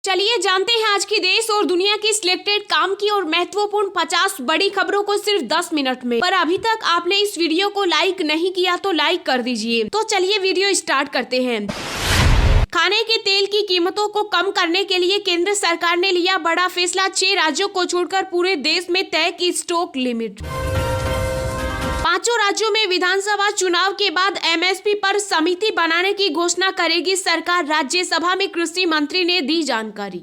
चलिए जानते हैं आज की देश और दुनिया की सिलेक्टेड काम की और महत्वपूर्ण 50 बड़ी खबरों को सिर्फ 10 मिनट में। पर अभी तक आपने इस वीडियो को लाइक नहीं किया तो लाइक कर दीजिए। तो चलिए वीडियो स्टार्ट करते हैं। खाने के तेल की कीमतों को कम करने के लिए केंद्र सरकार ने लिया बड़ा फैसला। 6 राज्यों को छोड़कर पूरे देश में तय की स्टॉक लिमिट। 5 राज्यों में विधानसभा चुनाव के बाद एमएसपी पर समिति बनाने की घोषणा करेगी सरकार। राज्यसभा में कृषि मंत्री ने दी जानकारी।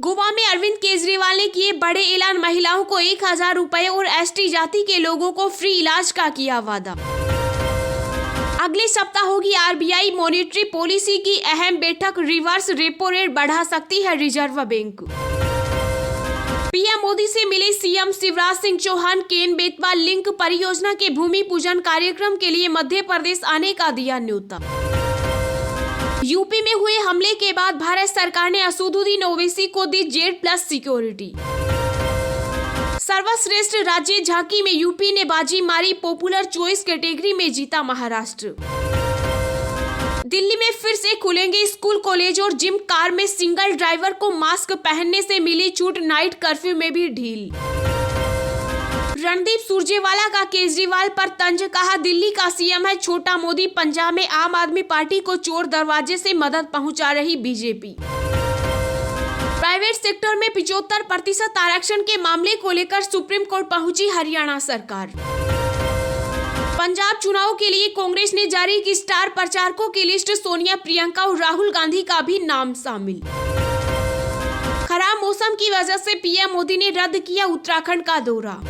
गोवा में अरविंद केजरीवाल ने किए बड़े ऐलान। महिलाओं को 1000 रुपए और एसटी जाति के लोगों को फ्री इलाज का किया वादा। अगले सप्ताह होगी आरबीआई मॉनेटरी पॉलिसी की अहम बैठक। रिवर्स रेपो रेट बढ़ा सकती है रिजर्व बैंक। पीएम मोदी से मिले सीएम शिवराज सिंह चौहान। केन बेतवा लिंक परियोजना के भूमि पूजन कार्यक्रम के लिए मध्य प्रदेश आने का दिया न्योता। यूपी में हुए हमले के बाद भारत सरकार ने असदुद्दीन ओवैसी को दी Z+ सिक्योरिटी। सर्वश्रेष्ठ राज्य झांकी में यूपी ने बाजी मारी। पॉपुलर चॉइस कैटेगरी में जीता महाराष्ट्र। दिल्ली में फिर से खुलेंगे स्कूल, कॉलेज और जिम। कार में सिंगल ड्राइवर को मास्क पहनने से मिली छूट। नाइट कर्फ्यू में भी ढील। रणदीप सुरजेवाला का केजरीवाल पर तंज। कहा दिल्ली का सीएम है छोटा मोदी। पंजाब में आम आदमी पार्टी को चोर दरवाजे से मदद पहुंचा रही बीजेपी। प्राइवेट सेक्टर में 75% आरक्षण के मामले को लेकर सुप्रीम कोर्ट पहुंची हरियाणा सरकार। पंजाब चुनाव के लिए कांग्रेस ने जारी की स्टार प्रचारकों की लिस्ट। सोनिया, प्रियंका और राहुल गांधी का भी नाम शामिल। खराब मौसम की वजह से पीएम मोदी ने रद्द किया उत्तराखंड का दौरा।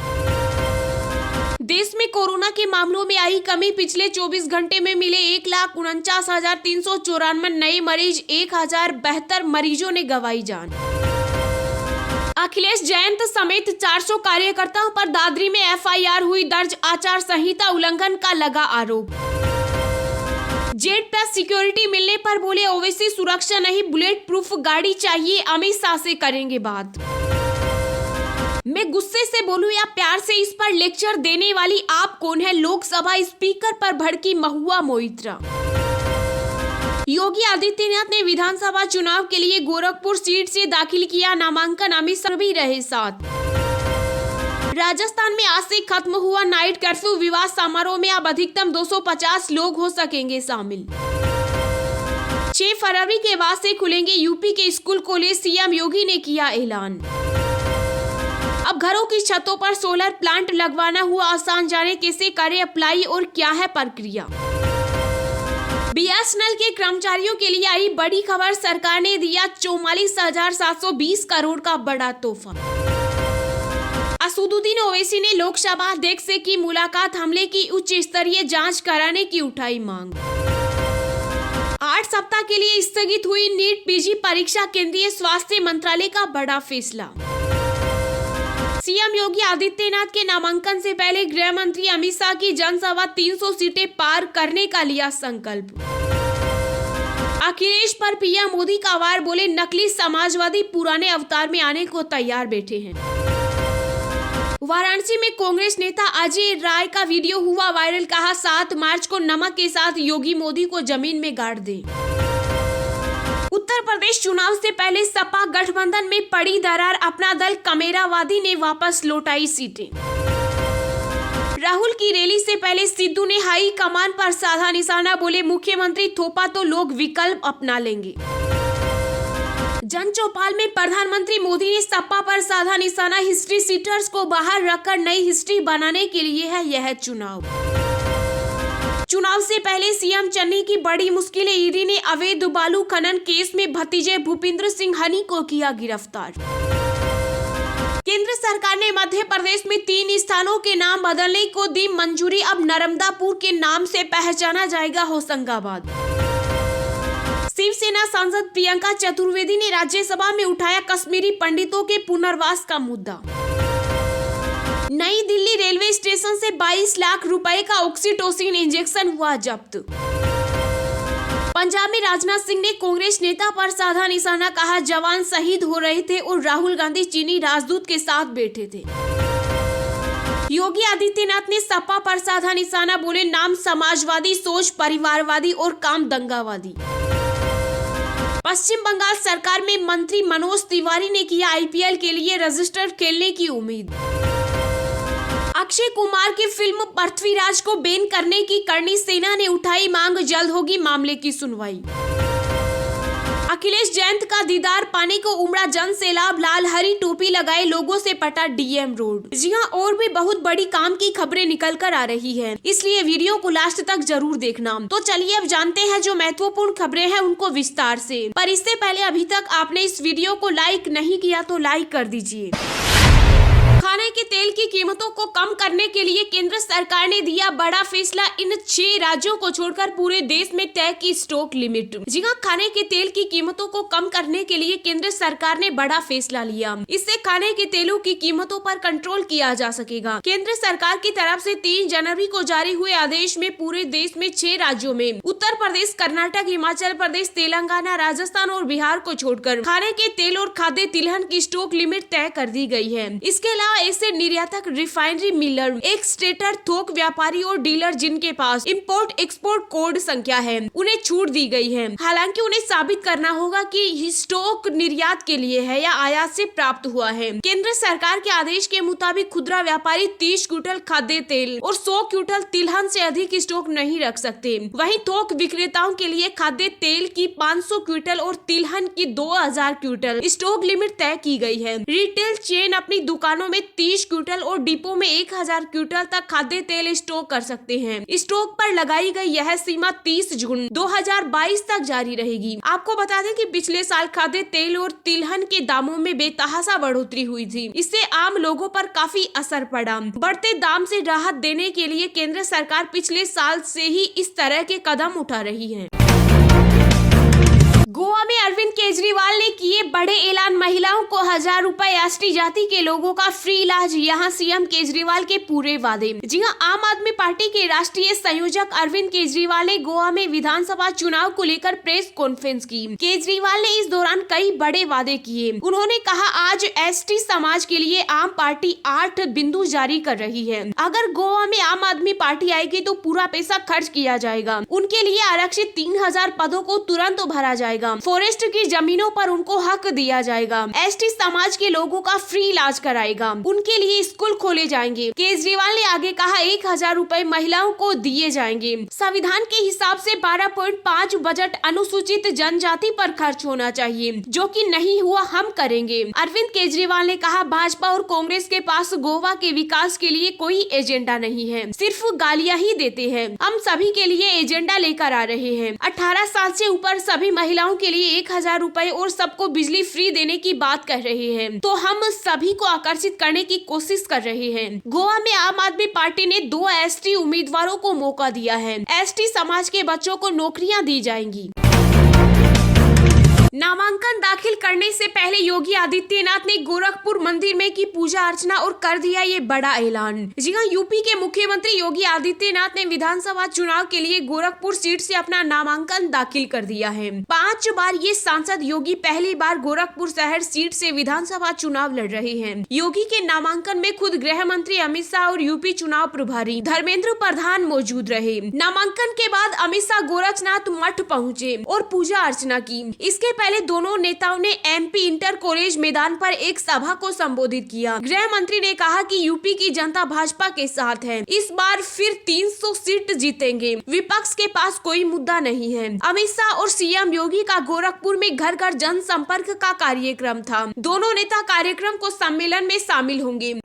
देश में कोरोना के मामलों में आई कमी। पिछले 24 घंटे में मिले 1,49,394 नए मरीज। 1072 मरीजों ने गंवाई जान। अखिलेश जयंत समेत 400 कार्यकर्ताओं पर दादरी में एफआईआर हुई दर्ज। आचार संहिता उल्लंघन का लगा आरोप। Z+ सिक्योरिटी मिलने पर बोले ओवैसी सुरक्षा नहीं, बुलेट प्रूफ गाड़ी चाहिए। अमित शाह से करेंगे बात। मैं गुस्से से बोलूं या प्यार से, इस पर लेक्चर देने वाली आप कौन है? लोकसभा स्पीकर पर भड़की महुआ मोइत्रा। योगी आदित्यनाथ ने विधानसभा चुनाव के लिए गोरखपुर सीट से दाखिल किया नामांकन। अमित शाह भी रहे साथ। राजस्थान में आज से खत्म हुआ नाइट कर्फ्यू। विवाह समारोह में अब अधिकतम 250 लोग हो सकेंगे शामिल। 6 फरवरी के बाद से खुलेंगे यूपी के स्कूल, कॉलेज। सीएम योगी ने किया ऐलान। अब घरों की छतों पर सोलर प्लांट लगवाना हुआ आसान। जाने कैसे करें अप्लाई और क्या है प्रक्रिया। बीएसएनएल के कर्मचारियों के लिए आई बड़ी खबर। सरकार ने दिया 44,720 करोड़ का बड़ा तोहफा। असदुद्दीन ओवैसी ने लोकसभा अध्यक्ष से की मुलाकात। हमले की उच्च स्तरीय जांच कराने की उठाई मांग। 8 सप्ताह के लिए स्थगित हुई नीट पीजी परीक्षा। केंद्रीय स्वास्थ्य मंत्रालय का बड़ा फैसला। सीएम योगी आदित्यनाथ के नामांकन से पहले गृह मंत्री अमित शाह की जनसभा। 300 सीटें पार करने का लिया संकल्प। अखिलेश पर पीएम मोदी का वार। बोले नकली समाजवादी पुराने अवतार में आने को तैयार बैठे हैं। वाराणसी में कांग्रेस नेता अजय राय का वीडियो हुआ वायरल। कहा 7 मार्च को नमक के साथ योगी मोदी को जमीन में गाड़ दे। उत्तर प्रदेश चुनाव से पहले सपा गठबंधन में पड़ी दरार। अपना दल कमेरावादी ने वापस लौटाई सीटें। राहुल की रैली से पहले सिद्धू ने हाई कमान पर साधा निशाना। बोले मुख्यमंत्री थोपा तो लोग विकल्प अपना लेंगे। जनचौपाल में प्रधानमंत्री मोदी ने सपा पर साधा निशाना। हिस्ट्री सीटर्स को बाहर रखकर नई हिस्ट्री बनाने के लिए है यह चुनाव। चुनाव से पहले सीएम चन्नी की बड़ी मुश्किलें। ईडी ने अवैध बालू खनन केस में भतीजे भूपिंदर सिंह हनी को किया गिरफ्तार। केंद्र सरकार ने मध्य प्रदेश में 3 स्थानों के नाम बदलने को दी मंजूरी। अब नर्मदापुर के नाम से पहचाना जाएगा होशंगाबाद। शिवसेना सांसद प्रियंका चतुर्वेदी ने राज्यसभा में उठाया कश्मीरी पंडितों के पुनर्वास का मुद्दा। नई दिल्ली रेलवे स्टेशन से 22 लाख रुपए का ऑक्सीटोसिन इंजेक्शन हुआ जब्त। पंजाब में राजनाथ सिंह ने कांग्रेस नेता पर साधा निशाना। कहा जवान शहीद हो रहे थे और राहुल गांधी चीनी राजदूत के साथ बैठे थे। योगी आदित्यनाथ ने सपा पर साधा निशाना। बोले नाम समाजवादी, सोच परिवारवादी और काम दंगावादी। पश्चिम बंगाल सरकार में मंत्री मनोज तिवारी ने किया IPL के लिए रजिस्टर खेलने की उम्मीद। अक्षय कुमार की फिल्म पृथ्वीराज को बैन करने की करनी सेना ने उठाई मांग, जल्द होगी मामले की सुनवाई। अखिलेश जयंत का दीदार पाने को उमड़ा जन सैलाब, लाल हरी टोपी लगाए लोगों से पटा DM रोड। जी हां, और भी बहुत बड़ी काम की खबरें निकल कर आ रही हैं, इसलिए वीडियो को लास्ट तक जरूर देखना। तो चलिए अब जानते हैं जो महत्वपूर्ण खबरें हैं उनको विस्तार से। पर इससे पहले अभी तक आपने इस वीडियो को लाइक नहीं किया तो लाइक कर दीजिए। खाने के तेल की कीमतों को कम करने के लिए केंद्र सरकार ने दिया बड़ा फैसला। इन 6 राज्यों को छोड़कर पूरे देश में तय की स्टॉक लिमिट। जी हां, खाने के तेल की कीमतों को कम करने के लिए केंद्र सरकार ने बड़ा फैसला लिया। इससे खाने के तेलों की कीमतों पर कंट्रोल किया जा सकेगा। केंद्र सरकार की तरफ से 3 जनवरी को जारी हुए आदेश में पूरे देश में 6 राज्यों में उत्तर प्रदेश, कर्नाटक, हिमाचल प्रदेश, तेलंगाना, राजस्थान और बिहार को छोड़कर खाने के तेल और खाद्य तिलहन की स्टॉक लिमिट तय कर दी गई है। इसके अलावा ऐसे निर्यातक, रिफाइनरी, मिलर, एक्सट्रेटर, थोक व्यापारी और डीलर जिनके पास इंपोर्ट एक्सपोर्ट कोड संख्या है, उन्हें छूट दी गई है। हालांकि उन्हें साबित करना होगा कि स्टॉक निर्यात के लिए है या आयात से प्राप्त हुआ है। केंद्र सरकार के आदेश के मुताबिक खुदरा व्यापारी 30 क्विंटल खाद्य तेल और 100 क्विंटल तिलहन से अधिक स्टॉक नहीं रख सकते। वहीं थोक विक्रेताओं के लिए खाद्य तेल की 500 क्विंटल और तिलहन की 2000 क्विंटल स्टॉक लिमिट तय की गई है। रिटेल चेन अपनी दुकानों में 30 क्विंटल और डिपो में 1000 क्विंटल तक खाद्य तेल स्टॉक कर सकते हैं। स्टॉक पर लगाई गई यह सीमा 30 जून 2022 तक जारी रहेगी। आपको बता दें कि पिछले साल खाद्य तेल और तिलहन के दामों में बेतहाशा बढ़ोतरी हुई थी। इससे आम लोगों पर काफी असर पड़ा। बढ़ते दाम से राहत देने के लिए केंद्र सरकार पिछले साल से ही इस तरह के कदम उठा रही है। गोवा में अरविंद केजरीवाल ने किए बड़े ऐलान, महिलाओं को 1000 रुपए, एसटी जाति के लोगों का फ्री इलाज, यहाँ सीएम केजरीवाल के पूरे वादे। जी हां, आम आदमी पार्टी के राष्ट्रीय संयोजक अरविंद केजरीवाल ने गोवा में विधानसभा चुनाव को लेकर प्रेस कॉन्फ्रेंस की। केजरीवाल ने इस दौरान कई बड़े वादे किए। उन्होंने कहा, आज ST समाज के लिए आम पार्टी 8 बिंदु जारी कर रही है। अगर गोवा में आम आदमी पार्टी आएगी तो पूरा पैसा खर्च किया जाएगा। उनके लिए आरक्षित 3000 पदों को तुरंत भरा जाएगा। फॉरेस्ट की जमीनों पर उनको हक दिया जाएगा। ST समाज के लोगों का फ्री इलाज कराएगा। उनके लिए स्कूल खोले जाएंगे। केजरीवाल ने आगे कहा, 1000 रुपए महिलाओं को दिए जाएंगे। संविधान के हिसाब से 12.5 बजट अनुसूचित जनजाति पर खर्च होना चाहिए, जो कि नहीं हुआ, हम करेंगे। अरविंद केजरीवाल ने कहा, भाजपा और कांग्रेस के पास गोवा के विकास के लिए कोई एजेंडा नहीं है, सिर्फ गालियां ही देते हैं। हम सभी के लिए एजेंडा लेकर आ रहे हैं। 18 साल से ऊपर सभी महिलाओं के लिए 1000 रुपए और सबको बिजली फ्री देने की बात कर रहे हैं, तो हम सभी को आकर्षित करने की कोशिश कर रहे हैं। गोवा में आम आदमी पार्टी ने 2 ST उम्मीदवारों को मौका दिया है। ST समाज के बच्चों को नौकरियां दी जाएंगी। नामांकन दाखिल करने से पहले योगी आदित्यनाथ ने गोरखपुर मंदिर में की पूजा अर्चना और कर दिया ये बड़ा ऐलान। जी हां, यूपी के मुख्यमंत्री योगी आदित्यनाथ ने विधानसभा चुनाव के लिए गोरखपुर सीट से अपना नामांकन दाखिल कर दिया है। 5 बार ये सांसद योगी पहली बार गोरखपुर शहर सीट से विधानसभा चुनाव लड़ रहे हैं। योगी के नामांकन में खुद गृह मंत्री अमित शाह और यूपी चुनाव प्रभारी धर्मेंद्र प्रधान मौजूद रहे। नामांकन के बाद अमित शाह गोरखनाथ मठ पहुँचे और पूजा अर्चना की। इसके पहले दोनों नेताओं ने MP इंटर कॉलेज मैदान पर एक सभा को संबोधित किया। गृह मंत्री ने कहा कि यूपी की जनता भाजपा के साथ है, इस बार फिर 300 सीट जीतेंगे, विपक्ष के पास कोई मुद्दा नहीं है। अमित शाह और CM योगी का गोरखपुर में घर घर जनसंपर्क का कार्यक्रम था। दोनों नेता कार्यक्रम को सम्मेलन में शामिल होंगे।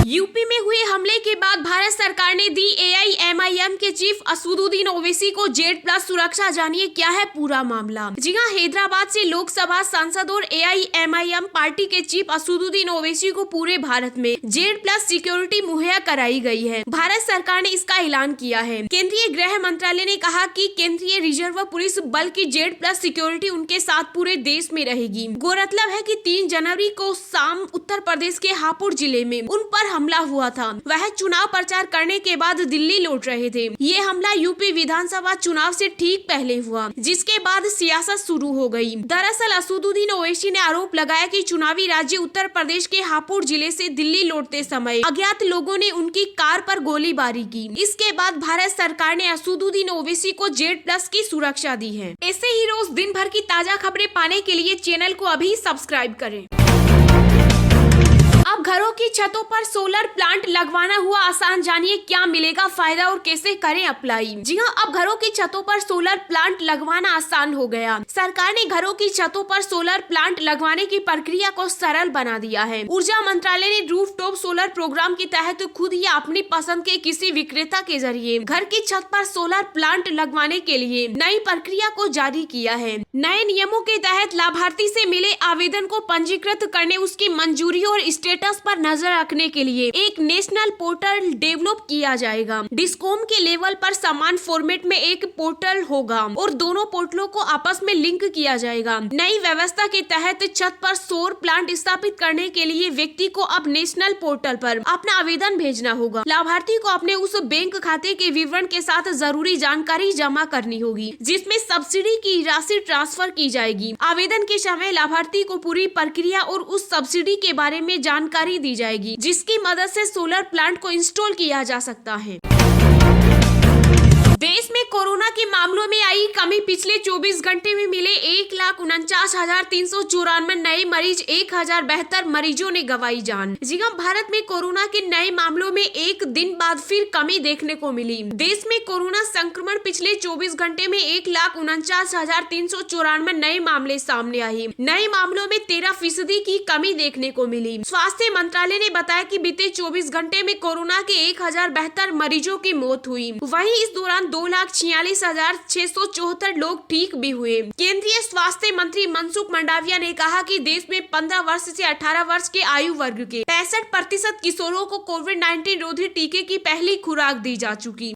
यूपी में हुए हमले के बाद भारत सरकार ने दी AIMIM के चीफ असदुद्दीन ओवैसी को Z+ सुरक्षा। जानिए क्या है पूरा मामला। जी हां, हैदराबाद से लोकसभा सांसद और AIMIM पार्टी के चीफ असदुद्दीन ओवैसी को पूरे भारत में Z+ सिक्योरिटी मुहैया कराई गई है। भारत सरकार ने इसका ऐलान किया है। केंद्रीय गृह मंत्रालय ने कहा कि केंद्रीय रिजर्व पुलिस बल की Z+ सिक्योरिटी उनके साथ पूरे देश में रहेगी। गौरतलब है कि 3 जनवरी को शाम उत्तर प्रदेश के हापुड़ जिले में उन पर हमला हुआ था। वह चुनाव प्रचार करने के बाद दिल्ली लौट रहे थे। ये हमला यूपी विधानसभा चुनाव से ठीक पहले हुआ, जिसके बाद सियासत शुरू हो गई। दरअसल असदुद्दीन ओवैसी ने आरोप लगाया कि चुनावी राज्य उत्तर प्रदेश के हापुड़ जिले से दिल्ली लौटते समय अज्ञात लोगों ने उनकी कार पर गोलीबारी की। इसके बाद भारत सरकार ने असदुद्दीन ओवैसी को Z+ की सुरक्षा दी है। ऐसे ही रोज दिन भर की ताजा खबरें पाने के लिए चैनल को अभी सब्सक्राइब करें। अब घरों की छतों पर सोलर प्लांट लगवाना हुआ आसान, जानिए क्या मिलेगा फायदा और कैसे करें अप्लाई। जी हां, अब घरों की छतों पर सोलर प्लांट लगवाना आसान हो गया। सरकार ने घरों की छतों पर सोलर प्लांट लगवाने की प्रक्रिया को सरल बना दिया है। ऊर्जा मंत्रालय ने रूफटॉप सोलर प्रोग्राम के तहत खुद या अपनी पसंद के किसी विक्रेता के जरिए घर की छत पर सोलर प्लांट लगवाने के लिए नई प्रक्रिया को जारी किया है। नए नियमों के तहत लाभार्थी से मिले आवेदन को पंजीकृत करने, उसकी मंजूरी और स्टेटस पर नजर रखने के लिए एक नेशनल पोर्टल डेवलप किया जाएगा। डिस्कॉम के लेवल पर समान फॉर्मेट में एक पोर्टल होगा और दोनों पोर्टलों को आपस में लिंक किया जाएगा। नई व्यवस्था के तहत छत पर सौर प्लांट स्थापित करने के लिए व्यक्ति को अब नेशनल पोर्टल पर अपना आवेदन भेजना होगा। लाभार्थी को अपने उस बैंक खाते के विवरण के साथ जरूरी जानकारी जमा करनी होगी, जिसमें सब्सिडी की राशि ट्रांसफर की जाएगी। आवेदन के समय लाभार्थी को पूरी प्रक्रिया और उस सब्सिडी के बारे में जानकारी दी जाएगी, जिसकी मदद से सोलर प्लांट को इंस्टॉल किया जा सकता है। देश में कोरोना के मामलों में आई कमी, पिछले 24 घंटे में मिले 1,49,394 नए मरीज, 1,072 मरीजों ने गंवाई जान। जी हां, भारत में कोरोना के नए मामलों में एक दिन बाद फिर कमी देखने को मिली। देश में कोरोना संक्रमण पिछले 24 घंटे में 1,49,394 नए मामले सामने आए। नए मामलों में 13% की कमी देखने को मिली। स्वास्थ्य मंत्रालय ने बताया कि बीते 24 घंटे में कोरोना के 1,072 मरीजों की मौत हुई। वहीं इस दौरान 2,46,674 लोग ठीक भी हुए। केंद्रीय स्वास्थ्य मंत्री मनसुख मंडाविया ने कहा कि देश में 15 वर्ष से 18 वर्ष के आयु वर्ग के 65% किशोरों को कोविड-19 रोधी टीके की पहली खुराक दी जा चुकी।